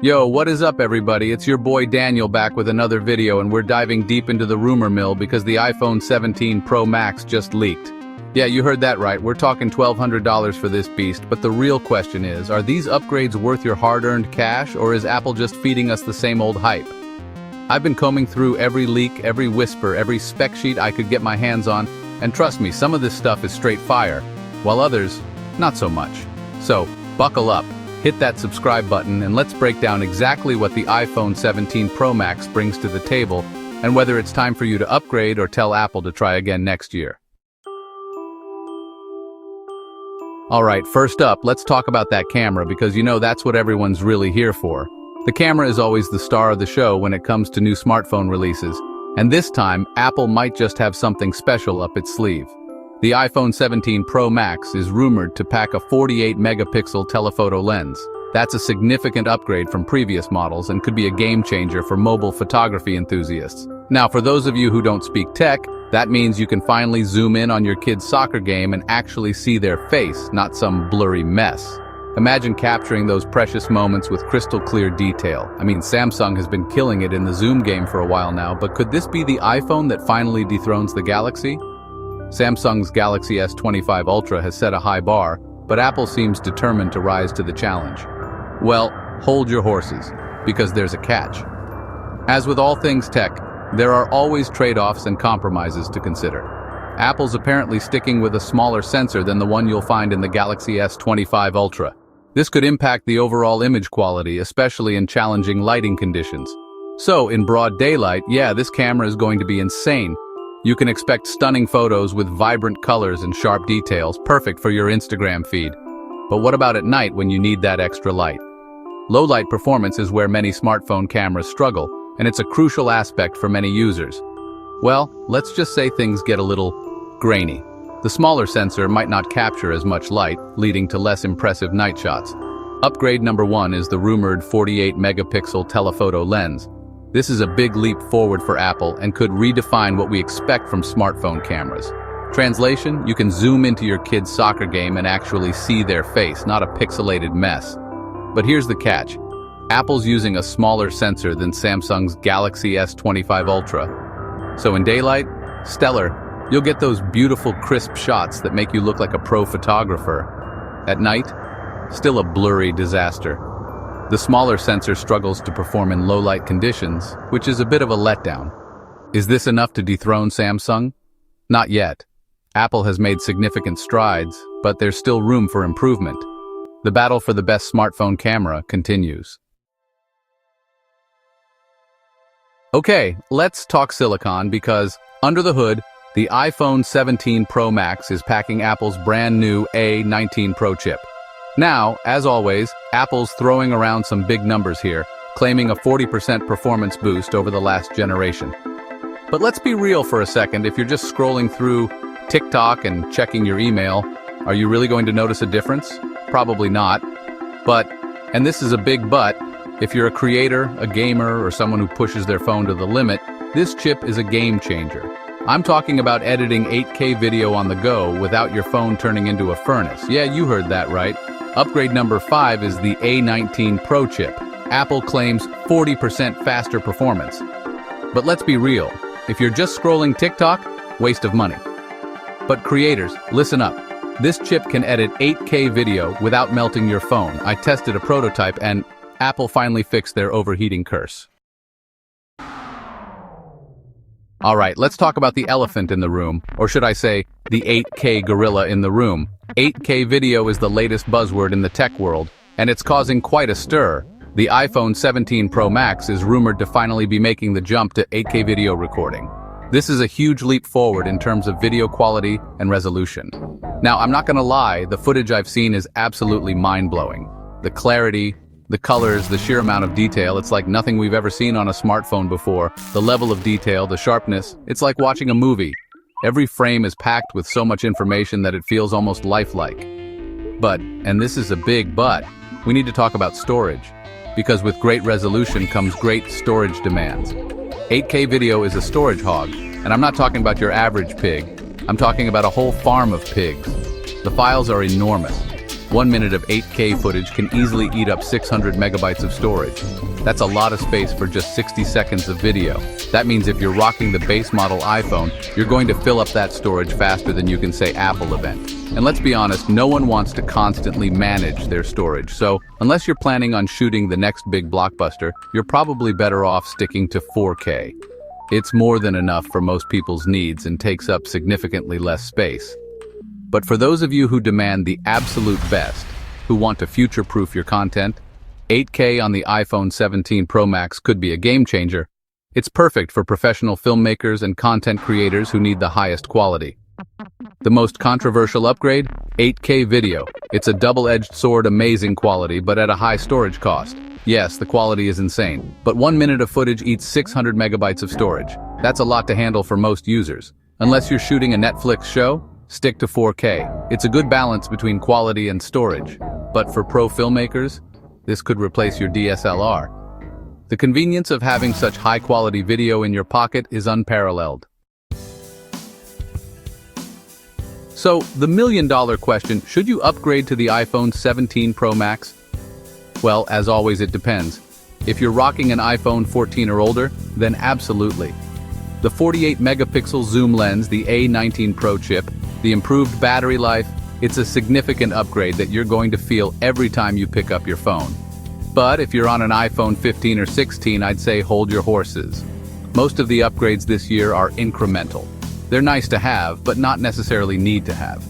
Yo, what is up everybody? It's your boy Daniel back with another video, and we're diving deep into the rumor mill because the iPhone 17 Pro Max just leaked. Yeah, you heard that right, we're talking $1,200 for this beast, but the real question is, are these upgrades worth your hard-earned cash, or is Apple just feeding us the same old hype? I've been combing through every leak, every whisper, every spec sheet I could get my hands on, and trust me, some of this stuff is straight fire, while others, not so much. So, buckle up. Hit that subscribe button and let's break down exactly what the iPhone 17 Pro Max brings to the table and whether it's time for you to upgrade or tell Apple to try again next year. Alright, first up, let's talk about that camera because you know that's what everyone's really here for. The camera is always the star of the show when it comes to new smartphone releases, and this time, Apple might just have something special up its sleeve. The iPhone 17 Pro Max is rumored to pack a 48-megapixel telephoto lens. That's a significant upgrade from previous models and could be a game-changer for mobile photography enthusiasts. Now, for those of you who don't speak tech, that means you can finally zoom in on your kid's soccer game and actually see their face, not some blurry mess. Imagine capturing those precious moments with crystal-clear detail. I mean, Samsung has been killing it in the zoom game for a while now, but could this be the iPhone that finally dethrones the Galaxy? Samsung's Galaxy S25 Ultra has set a high bar, but Apple seems determined to rise to the challenge. Well, hold your horses, because there's a catch. As with all things tech, there are always trade-offs and compromises to consider. Apple's apparently sticking with a smaller sensor than the one you'll find in the Galaxy S25 Ultra. This could impact the overall image quality, especially in challenging lighting conditions. So, in broad daylight, yeah, this camera is going to be insane. You can expect stunning photos with vibrant colors and sharp details, perfect for your Instagram feed. But what about at night when you need that extra light? Low light performance is where many smartphone cameras struggle, and it's a crucial aspect for many users. Well, let's just say things get a little grainy. The smaller sensor might not capture as much light, leading to less impressive night shots. Upgrade number 1 is the rumored 48-megapixel telephoto lens. This is a big leap forward for Apple and could redefine what we expect from smartphone cameras. Translation, you can zoom into your kid's soccer game and actually see their face, not a pixelated mess. But here's the catch. Apple's using a smaller sensor than Samsung's Galaxy S25 Ultra. So in daylight, stellar, you'll get those beautiful crisp shots that make you look like a pro photographer. At night, still a blurry disaster. The smaller sensor struggles to perform in low-light conditions, which is a bit of a letdown. Is this enough to dethrone Samsung? Not yet. Apple has made significant strides, but there's still room for improvement. The battle for the best smartphone camera continues. Okay, let's talk silicon because, under the hood, the iPhone 17 Pro Max is packing Apple's brand new A19 Pro chip. Now, as always, Apple's throwing around some big numbers here, claiming a 40% performance boost over the last generation. But let's be real for a second, if you're just scrolling through TikTok and checking your email, are you really going to notice a difference? Probably not. But, and this is a big but, if you're a creator, a gamer, or someone who pushes their phone to the limit, this chip is a game changer. I'm talking about editing 8K video on the go without your phone turning into a furnace. Yeah, you heard that right. Upgrade number 5 is the A19 Pro chip. Apple claims 40% faster performance. But let's be real, if you're just scrolling TikTok, waste of money. But creators, listen up. This chip can edit 8K video without melting your phone. I tested a prototype and Apple finally fixed their overheating curse. Alright, let's talk about the elephant in the room, or should I say, the 8K gorilla in the room. 8K video is the latest buzzword in the tech world, and it's causing quite a stir. The iPhone 17 Pro Max is rumored to finally be making the jump to 8K video recording. This is a huge leap forward in terms of video quality and resolution. Now, I'm not gonna lie, the footage I've seen is absolutely mind-blowing. The clarity, the colors, the sheer amount of detail, it's like nothing we've ever seen on a smartphone before. The level of detail, the sharpness, it's like watching a movie. Every frame is packed with so much information that it feels almost lifelike. But, and this is a big but, we need to talk about storage. Because with great resolution comes great storage demands. 8K video is a storage hog, and I'm not talking about your average pig. I'm talking about a whole farm of pigs. The files are enormous. 1 minute of 8K footage can easily eat up 600 megabytes of storage. That's a lot of space for just 60 seconds of video. That means if you're rocking the base model iPhone, you're going to fill up that storage faster than you can say Apple event. And let's be honest, no one wants to constantly manage their storage, so unless you're planning on shooting the next big blockbuster, you're probably better off sticking to 4K. It's more than enough for most people's needs and takes up significantly less space. But for those of you who demand the absolute best, who want to future-proof your content, 8K on the iPhone 17 Pro Max could be a game changer. It's perfect for professional filmmakers and content creators who need the highest quality. The most controversial upgrade? 8K video. It's a double-edged sword, amazing quality, but at a high storage cost. Yes, the quality is insane, but 1 minute of footage eats 600 megabytes of storage. That's a lot to handle for most users. Unless you're shooting a Netflix show, stick to 4K. It's a good balance between quality and storage. But for pro filmmakers, this could replace your DSLR. The convenience of having such high-quality video in your pocket is unparalleled. So, the million-dollar question, should you upgrade to the iPhone 17 Pro Max? Well, as always, it depends. If you're rocking an iPhone 14 or older, then absolutely. The 48-megapixel zoom lens, the A19 Pro chip, the improved battery life, it's a significant upgrade that you're going to feel every time you pick up your phone. But if you're on an iPhone 15 or 16, I'd say hold your horses. Most of the upgrades this year are incremental. They're nice to have, but not necessarily need to have.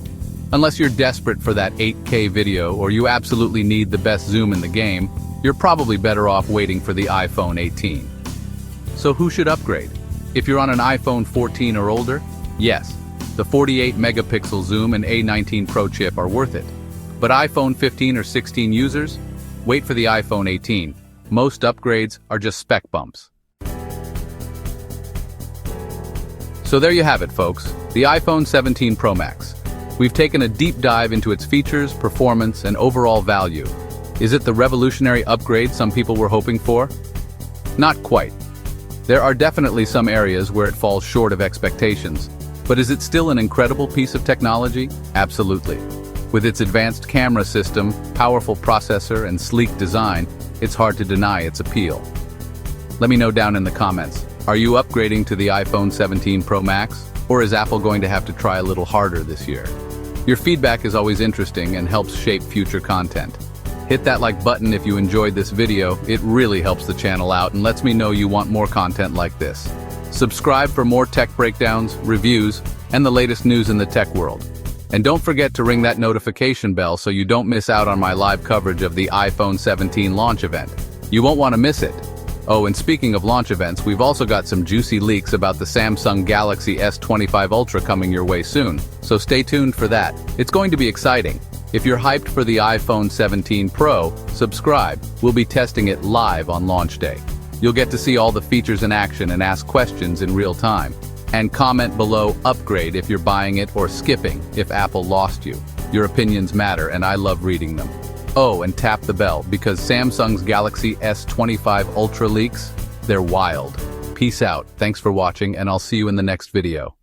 Unless you're desperate for that 8K video or you absolutely need the best zoom in the game, you're probably better off waiting for the iPhone 18. So who should upgrade? If you're on an iPhone 14 or older, yes, the 48-megapixel zoom and A19 Pro chip are worth it. But iPhone 15 or 16 users? Wait for the iPhone 18. Most upgrades are just spec bumps. So there you have it, folks, the iPhone 17 Pro Max. We've taken a deep dive into its features, performance, and overall value. Is it the revolutionary upgrade some people were hoping for? Not quite. There are definitely some areas where it falls short of expectations. But is it still an incredible piece of technology? Absolutely. With its advanced camera system, powerful processor, and sleek design, it's hard to deny its appeal. Let me know down in the comments. Are you upgrading to the iPhone 17 Pro Max? Or is Apple going to have to try a little harder this year? Your feedback is always interesting and helps shape future content. Hit that like button if you enjoyed this video. It really helps the channel out and lets me know you want more content like this. Subscribe for more tech breakdowns, reviews, and the latest news in the tech world. And don't forget to ring that notification bell so you don't miss out on my live coverage of the iPhone 17 launch event. You won't want to miss it. Oh, and speaking of launch events, we've also got some juicy leaks about the Samsung Galaxy S25 Ultra coming your way soon, so stay tuned for that. It's going to be exciting. If you're hyped for the iPhone 17 Pro, subscribe. We'll be testing it live on launch day. You'll get to see all the features in action and ask questions in real time. And comment below upgrade if you're buying it or skipping if Apple lost you. Your opinions matter and I love reading them. Oh, and tap the bell because Samsung's Galaxy S25 Ultra leaks, they're wild. Peace out, thanks for watching, and I'll see you in the next video.